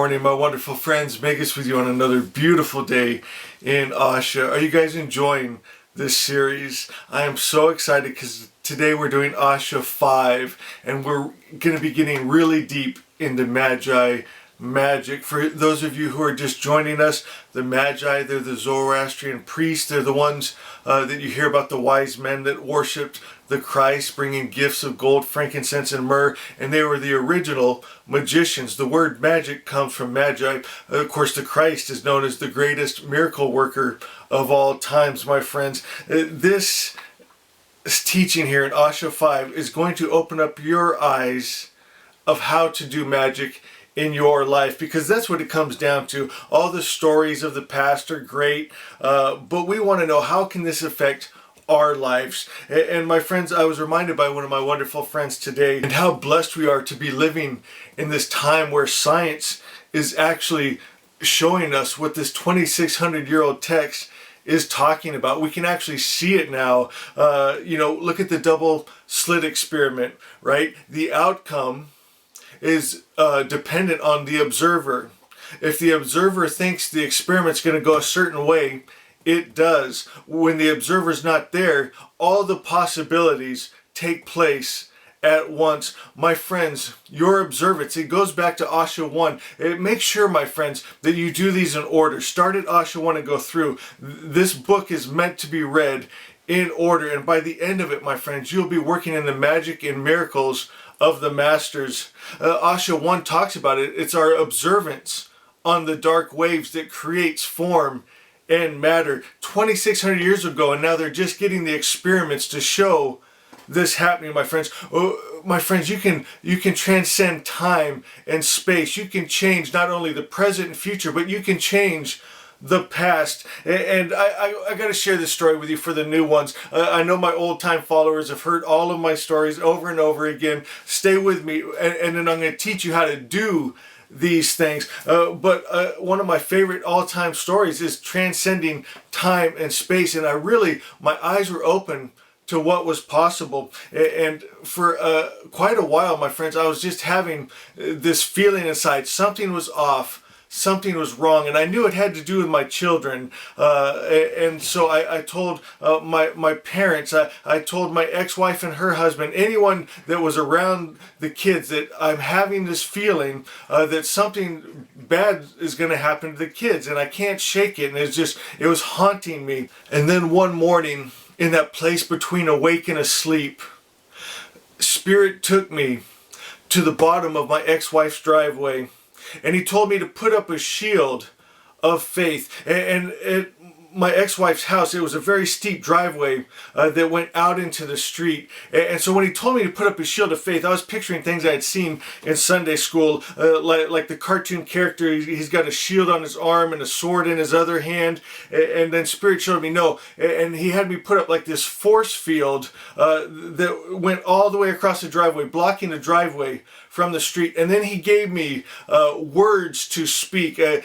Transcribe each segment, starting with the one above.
morning, my wonderful friends. Magus with you on another beautiful day in Asha. Are you guys enjoying this series? I am so excited because today we're doing Asha 5 and we're going to be getting really deep into Magi magic. For those of you who are just joining us, the Magi, they're the Zoroastrian priests. They're the ones that you hear about, the wise men that worshipped the Christ, bringing gifts of gold, frankincense, and myrrh, and they were the original magicians. The word magic comes from Magi. Of course, the Christ is known as the greatest miracle worker of all times, my friends. This teaching here in Asha 5 is going to open up your eyes of how to do magic in your life, because that's what it comes down to. All the stories of the past are great, but we want to know, how can this affect our lives? And my friends, I was reminded by one of my wonderful friends today and how blessed we are to be living in this time where science is actually showing us what this 2,600-year-old text is talking about. We can actually see it now. Look at the double slit experiment, right? The outcome is dependent on the observer. If the observer thinks the experiment's going to go a certain way, it does. When the observer's not there, all the possibilities take place at once. My friends, your observance, it goes back to Asha 1. Make sure, my friends, that you do these in order. Start at Asha 1 and go through. This book is meant to be read in order, and by the end of it, my friends, you'll be working in the magic and miracles of the masters. Asha 1 talks about it. It's our observance on the dark waves that creates form and matter. 2,600 years ago, and now they're just getting the experiments to show this happening, my friends. Oh, my friends, you can transcend time and space. You can change not only the present and future, but you can change the past. And I got to share this story with you for the new ones. I know my old time followers have heard all of my stories over and over again. Stay with me, and then I'm going to teach you how to do these things. But one of my favorite all-time stories is transcending time and space. And my eyes were open to what was possible. And for quite a while, my friends, I was just having this feeling inside. Something was off. Something was wrong, and I knew it had to do with my children. And so I told my parents, I told my ex-wife and her husband, anyone that was around the kids, that I'm having this feeling that something bad is going to happen to the kids, and I can't shake it, and it was haunting me. And then one morning, in that place between awake and asleep, Spirit took me to the bottom of my ex-wife's driveway, and he told me to put up a shield of faith. And at my ex-wife's house, it was a very steep driveway that went out into the street. And so when he told me to put up a shield of faith, I was picturing things I had seen in Sunday school, like the cartoon character. He's got a shield on his arm and a sword in his other hand. And then Spirit showed me no. And he had me put up like this force field that went all the way across the driveway, blocking the driveway from the street. And then he gave me words to speak, the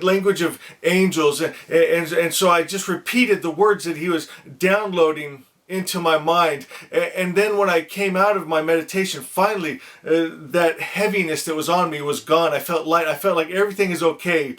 language of angels. And so I just repeated the words that he was downloading into my mind. And then when I came out of my meditation, finally, that heaviness that was on me was gone. I felt light. I felt like everything is okay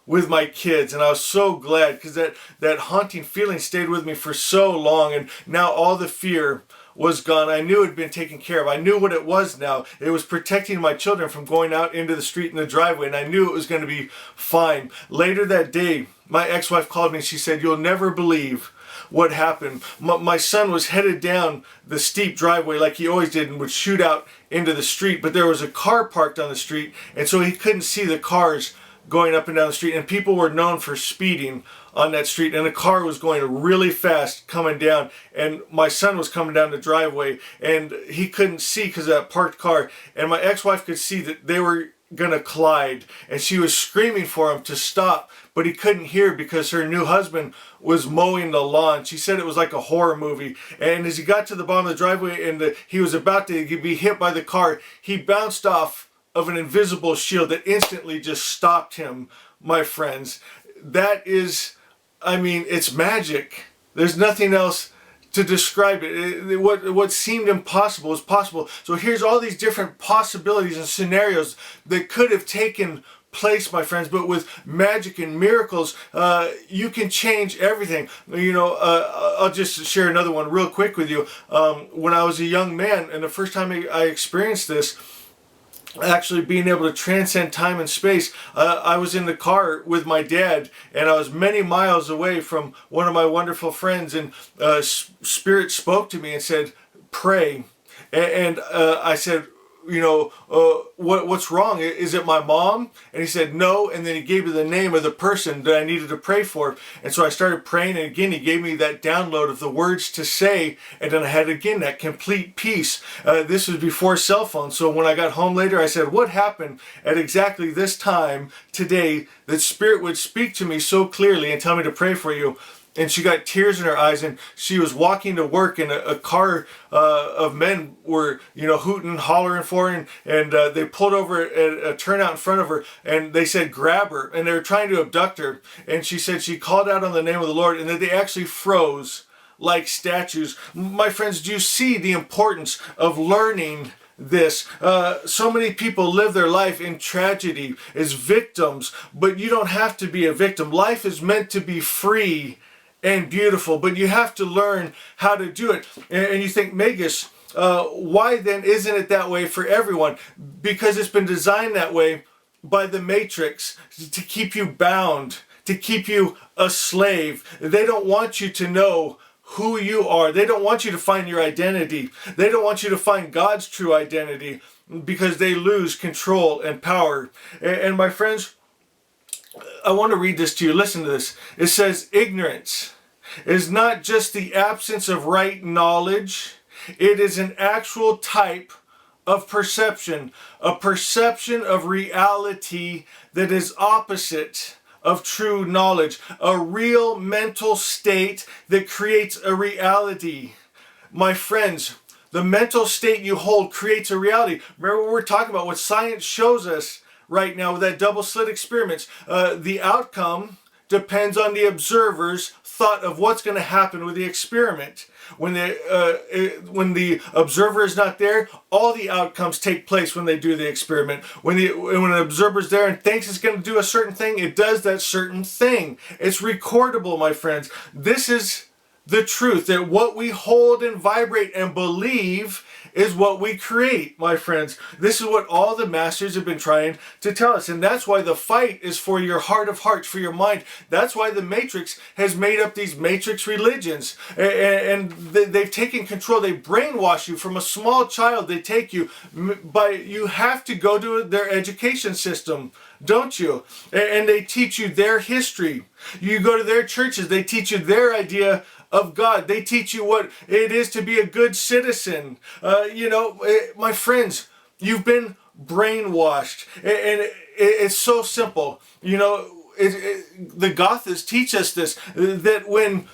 with my kids, and I was so glad, because that haunting feeling stayed with me for so long, and now all the fear was gone. I knew it had been taken care of. I knew what it was now. It was protecting my children from going out into the street in the driveway, and I knew it was going to be fine. Later that day, my ex-wife called me and she said, "You'll never believe what happened." My son was headed down the steep driveway like he always did and would shoot out into the street, but there was a car parked on the street, and so he couldn't see the cars going up and down the street, and people were known for speeding on that street, and a car was going really fast coming down, and my son was coming down the driveway, and he couldn't see because of that parked car, and my ex-wife could see that they were gonna collide, and she was screaming for him to stop, but he couldn't hear because her new husband was mowing the lawn. She said it was like a horror movie. And as he got to the bottom of the driveway and he was about to be hit by the car, he bounced off of an invisible shield that instantly just stopped him, my friends. That is, it's magic. There's nothing else to describe it. What seemed impossible is possible. So here's all these different possibilities and scenarios that could have taken place, my friends, but with magic and miracles, you can change everything. I'll just share another one real quick with you. When I was a young man, and the first time I experienced this, actually being able to transcend time and space, I was in the car with my dad, and I was many miles away from one of my wonderful friends, and Spirit spoke to me and said, pray. And I said, what's wrong? Is it my mom? And he said, no. And then he gave me the name of the person that I needed to pray for. And so I started praying, and again, he gave me that download of the words to say. And then I had, again, that complete peace. This was before cell phones. So when I got home later, I said, what happened at exactly this time today that Spirit would speak to me so clearly and tell me to pray for you? And she got tears in her eyes, and she was walking to work, and a car of men were, hooting, hollering for her, and they pulled over a turnout in front of her, and they said, grab her, and they were trying to abduct her. And she said she called out on the name of the Lord, and that they actually froze like statues. My friends, do you see the importance of learning this? So many people live their life in tragedy as victims, but you don't have to be a victim. Life is meant to be free and beautiful, but you have to learn how to do it. And you think, Magus, why then isn't it that way for everyone? Because it's been designed that way by the Matrix to keep you bound, to keep you a slave. They don't want you to know who you are. They don't want you to find your identity. They don't want you to find God's true identity, because they lose control and power. And my friends, I want to read this to you. Listen to this. It says, ignorance is not just the absence of right knowledge. It is an actual type of perception, a perception of reality that is opposite of true knowledge, a real mental state that creates a reality. My friends, the mental state you hold creates a reality. Remember what we're talking about, what science shows us right now with that double slit experiments. The outcome depends on the observer's thought of what's going to happen with the experiment. When the observer is not there, all the outcomes take place when they do the experiment. When an observer is there and thinks it's going to do a certain thing, it does that certain thing. It's recordable, my friends. This is the truth, that what we hold and vibrate and believe is what we create, my friends. This is what all the masters have been trying to tell us. And that's why the fight is for your heart of hearts, for your mind. That's why the Matrix has made up these Matrix religions. And they've taken control. They brainwash you from a small child. They take you you have to go to their education system, don't you? And they teach you their history. You go to their churches. They teach you their idea of God. They teach you what it is to be a good citizen. My friends, you've been brainwashed, and it's so simple. The Gothists teach us this, that when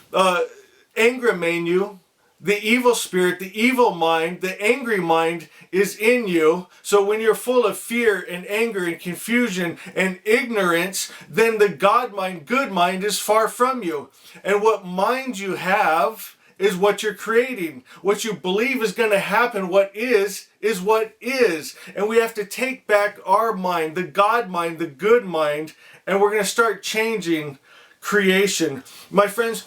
Ingraman you, the evil spirit, the evil mind, the angry mind is in you. So when you're full of fear and anger and confusion and ignorance, then the God mind, good mind, is far from you. And what mind you have is what you're creating. What you believe is going to happen, what is what is. And we have to take back our mind, the God mind, the good mind, and we're going to start changing creation. My friends,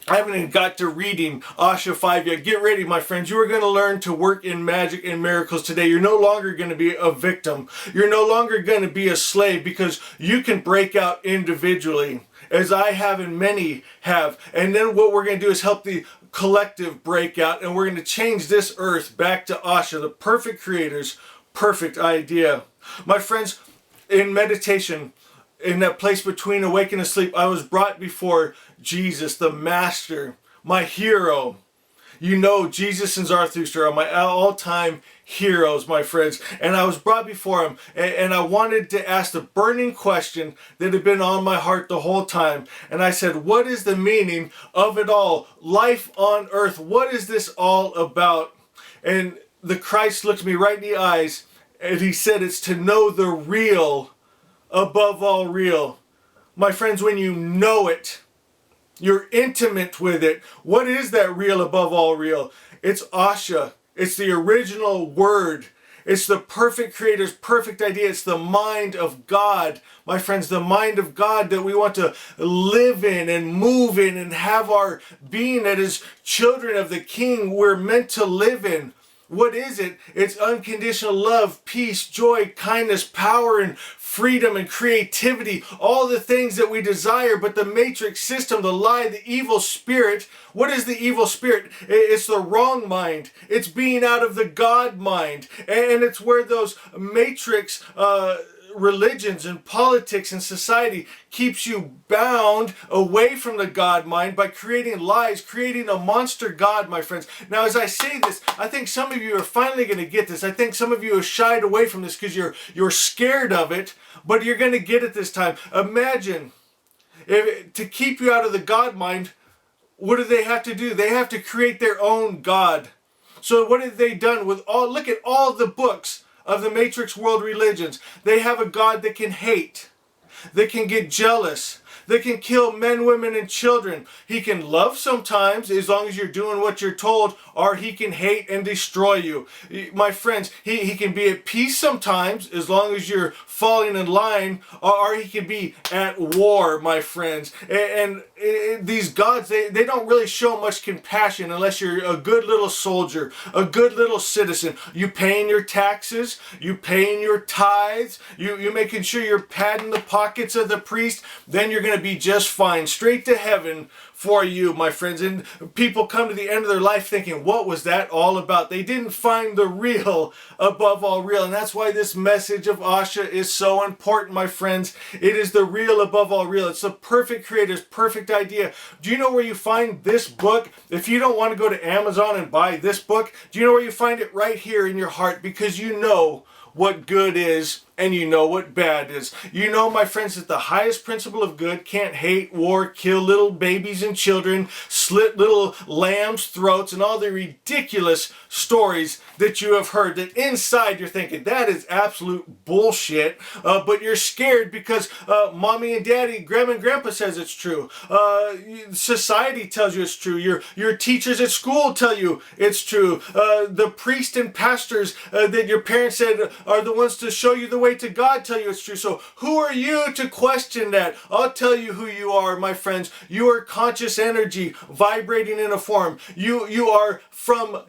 I haven't even got to reading Asha 5 yet. Get ready, my friends. You are going to learn to work in magic and miracles today. You're no longer going to be a victim. You're no longer going to be a slave, because you can break out individually, as I have and many have. And then what we're going to do is help the collective break out, and we're going to change this earth back to Asha, the perfect creator's perfect idea. My friends, in meditation, in that place between awake and asleep, I was brought before Jesus, the Master, my hero. Jesus and Zoroastrian are my all-time heroes, my friends. And I was brought before him, and I wanted to ask the burning question that had been on my heart the whole time. And I said, what is the meaning of it all? Life on earth, what is this all about? And the Christ looked me right in the eyes, and he said, it's to know the real above all real. My friends, when you know it, You're intimate with it. What is that real above all real? It's Asha. It's the original word. It's the perfect creator's perfect idea. It's the mind of God, my friends, the mind of God that we want to live in and move in and have our being that is children of the King we're meant to live in. What is it? It's unconditional love, peace, joy, kindness, power, and freedom and creativity. All the things that we desire, but the matrix system, the lie, the evil spirit. What is the evil spirit? It's the wrong mind. It's being out of the God mind. And it's where those matrix religions and politics and society keeps you bound away from the God mind by creating lies, creating a monster God, my friends. Now, as I say this, I think some of you are finally going to get this. I think some of you have shied away from this because you're scared of it, but you're going to get it this time. Imagine, to keep you out of the God mind, what do they have to do? They have to create their own God. So what have they done with look at all the books of the Matrix world religions. They have a God that can hate, that can get jealous, that can kill men, women, and children. He can love sometimes as long as you're doing what you're told, or he can hate and destroy you. My friends, he can be at peace sometimes as long as you're falling in line, or he can be at war, my friends. And these gods, they don't really show much compassion unless you're a good little soldier, a good little citizen. You paying your taxes, you paying your tithes, you making sure you're padding the pockets of the priest, then you're going to be just fine. Straight to heaven for you, my friends. And people come to the end of their life thinking, what was that all about? They didn't find the real above all real. And that's why this message of Asha is so important, my friends. It is the real above all real. It's the perfect creator's perfect idea. Do you know where you find this book? If you don't want to go to Amazon and buy this book, do you know where you find it? Right here in your heart, because you know what good is and you know what bad is. You know, my friends, that the highest principle of good can't hate, war, kill little babies and children, slit little lambs' throats, and all the ridiculous stories that you have heard, that inside you're thinking, that is absolute bullshit, but you're scared because mommy and daddy, grandma and grandpa says it's true. Society tells you it's true. Your teachers at school tell you it's true. The priest and pastors that your parents said are the ones to show you the way to God tell you it's true. So who are you to question that? I'll tell you who you are, my friends. You are conscious energy vibrating in a form. You are from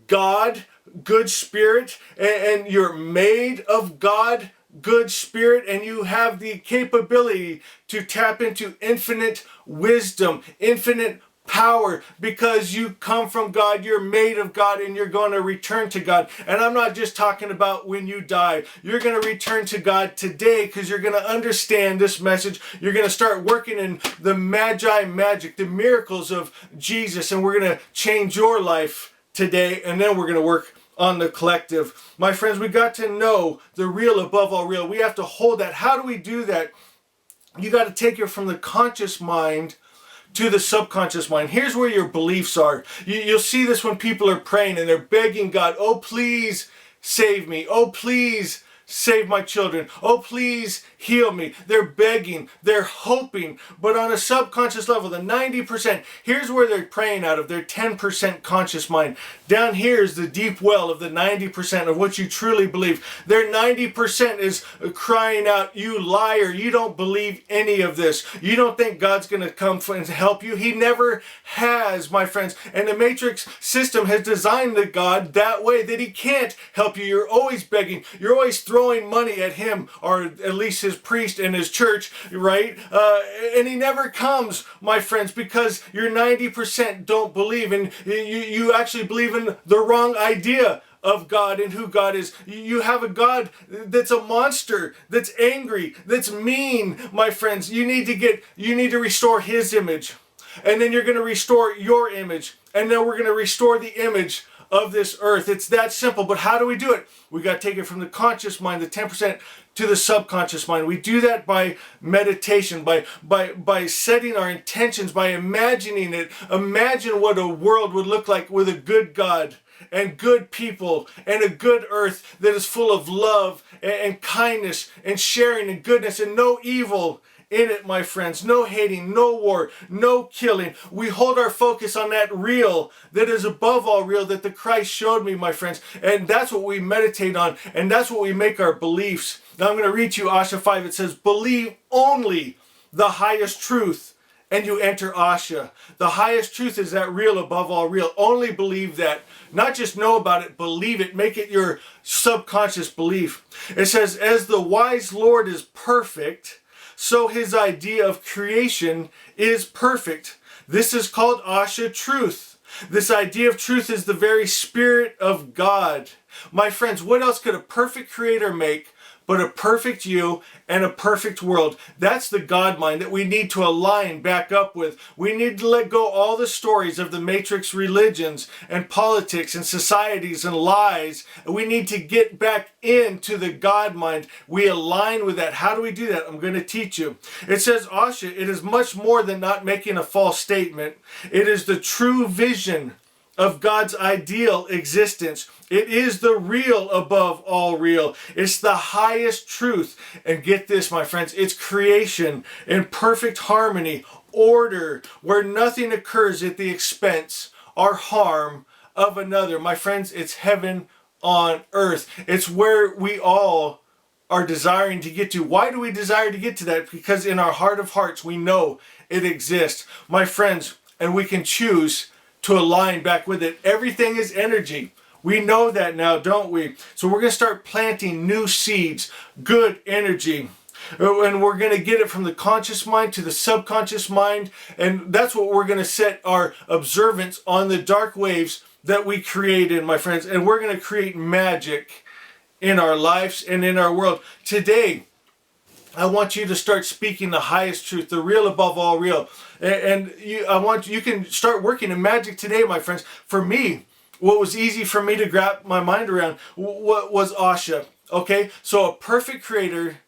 God, good spirit, and you're made of God, good spirit, and you have the capability to tap into infinite wisdom, infinite power, because you come from God, you're made of God, and you're going to return to God. And I'm not just talking about when you die. You're going to return to God today, because you're going to understand this message. You're going to start working in the magi magic, the miracles of Jesus, and we're going to change your life today, and then we're going to work on the collective. My friends, we got to know the real above all real. We have to hold that. How do we do that? You got to take it from the conscious mind to the subconscious mind. Here's where your beliefs are. You'll see this when people are praying and they're begging God, oh, please save me. Oh, please save my children. Oh, please heal me. They're begging, they're hoping, but on a subconscious level, the 90%, here's where they're praying out of their 10% conscious mind. Down here is the deep well of the 90% of what you truly believe. Their 90% is crying out, you liar, you don't believe any of this. You don't think God's going to come and help you. He never has, my friends. And the matrix system has designed the God that way that he can't help you. You're always begging. You're always throwing money at him, or at least his priest and his church, right? And he never comes, my friends, because your 90% don't believe, and you actually believe in the wrong idea of God and who God is. You have a God that's a monster, that's angry, that's mean, my friends. You need to restore his image, and then you're going to restore your image, and then we're going to restore the image of this earth. It's that simple. But how do we do it? We got to take it from the conscious mind, the 10%, to the subconscious mind. We do that by meditation, by setting our intentions, by imagining it. Imagine what a world would look like with a good God and good people and a good earth that is full of love and kindness and sharing and goodness and no evil in it, my friends. No hating, no war, no killing. We hold our focus on that real that is above all real that the Christ showed me, my friends. And that's what we meditate on, and that's what we make our beliefs. Now I'm going to read to you Asha 5. It says, believe only the highest truth, and you enter Asha. The highest truth is that real above all real. Only believe that. Not just know about it, believe it. Make it your subconscious belief. It says, as the wise Lord is perfect, so his idea of creation is perfect. This is called Asha truth. This idea of truth is the very spirit of God. My friends, what else could a perfect creator make but a perfect you and a perfect world? That's the God mind that we need to align back up with. We need to let go all the stories of the matrix religions and politics and societies and lies. We need to get back into the God mind. We align with that. How do we do that? I'm going to teach you. It says, Asha, it is much more than not making a false statement. It is the true vision of God's ideal existence. It is the real above all real. It's the highest truth. And get this, my friends, it's creation in perfect harmony, order, where nothing occurs at the expense or harm of another. My friends, it's heaven on earth. It's where we all are desiring to get to. Why do we desire to get to that? Because in our heart of hearts, we know it exists. My friends, and we can choose to align back with it. Everything is energy. We know that now, don't we? So we're going to start planting new seeds, good energy. And we're going to get it from the conscious mind to the subconscious mind. And that's what we're going to set our observance on the dark waves that we create in, my friends. And we're going to create magic in our lives and in our world. Today, I want you to start speaking the highest truth, the real above all real. And you can start working in magic today, my friends. For me, what was easy for me to grab my mind around was Asha. Okay, so a perfect creator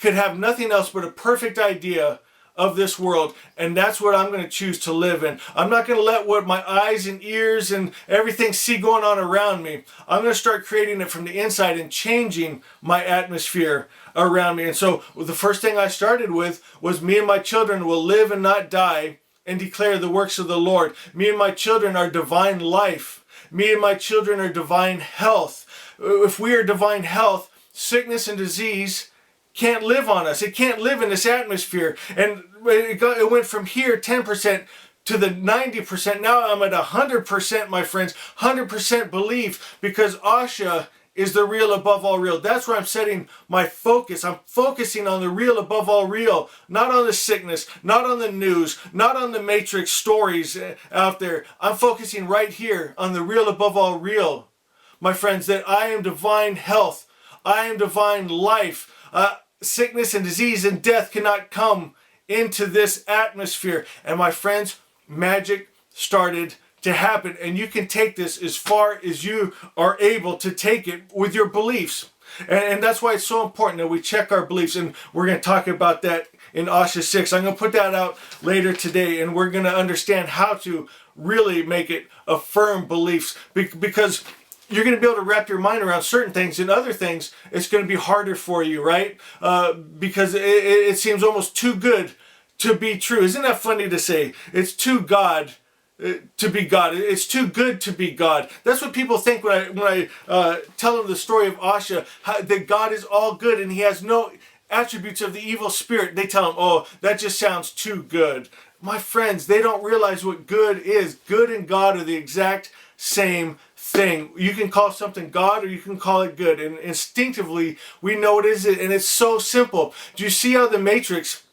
could have nothing else but a perfect idea of this world, and that's what I'm going to choose to live in. I'm not going to let what my eyes and ears and everything see going on around me. I'm going to start creating it from the inside and changing my atmosphere around me. And so the first thing I started with was me and my children will live and not die and declare the works of the Lord. Me and my children are divine life. Me and my children are divine health. If we are divine health, sickness and disease can't live on us. It can't live in this atmosphere. And it went from here 10% to the 90%. Now I'm at 100%, my friends. 100% belief, because Asha is the real above all real. That's where I'm setting my focus. I'm focusing on the real above all real, not on the sickness, not on the news, not on the matrix stories out there. I'm focusing right here on the real above all real, my friends, that I am divine health. I am divine life. Sickness and disease and death cannot come into this atmosphere. And my friends, magic started to happen. And you can take this as far as you are able to take it with your beliefs. And that's why it's so important that we check our beliefs. And we're going to talk about that in Asha 6. I'm going to put that out later today. And we're going to understand how to really make it a firm beliefs. Because you're going to be able to wrap your mind around certain things, and other things it's going to be harder for you, right? Because it seems almost too good to be true. Isn't that funny to say? It's too God to be God. It's too good to be God. That's what people think when I tell them the story of Asha, that God is all good and he has no attributes of the evil spirit. They tell him, oh, that just sounds too good. My friends, they don't realize what good is. Good and God are the exact same thing. You can call something God or you can call it good, and instinctively we know it is, and it's so simple. Do you see how the matrix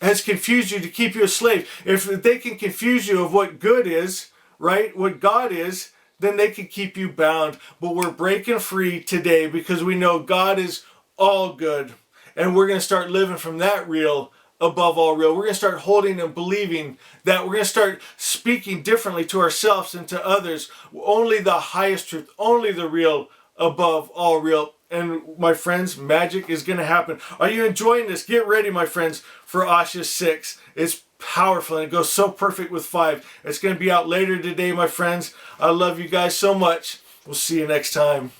has confused you to keep you a slave? If they can confuse you of what good is, right, what God is, then they can keep you bound. But we're breaking free today because we know God is all good, and we're going to start living from that real above all real. We're going to start holding and believing that. We're going to start speaking differently to ourselves and to others. Only the highest truth, only the real above all real. And my friends, magic is going to happen. Are you enjoying this? Get ready, my friends, for Asha 6. It's powerful and it goes so perfect with 5. It's going to be out later today, my friends. I love you guys so much. We'll see you next time.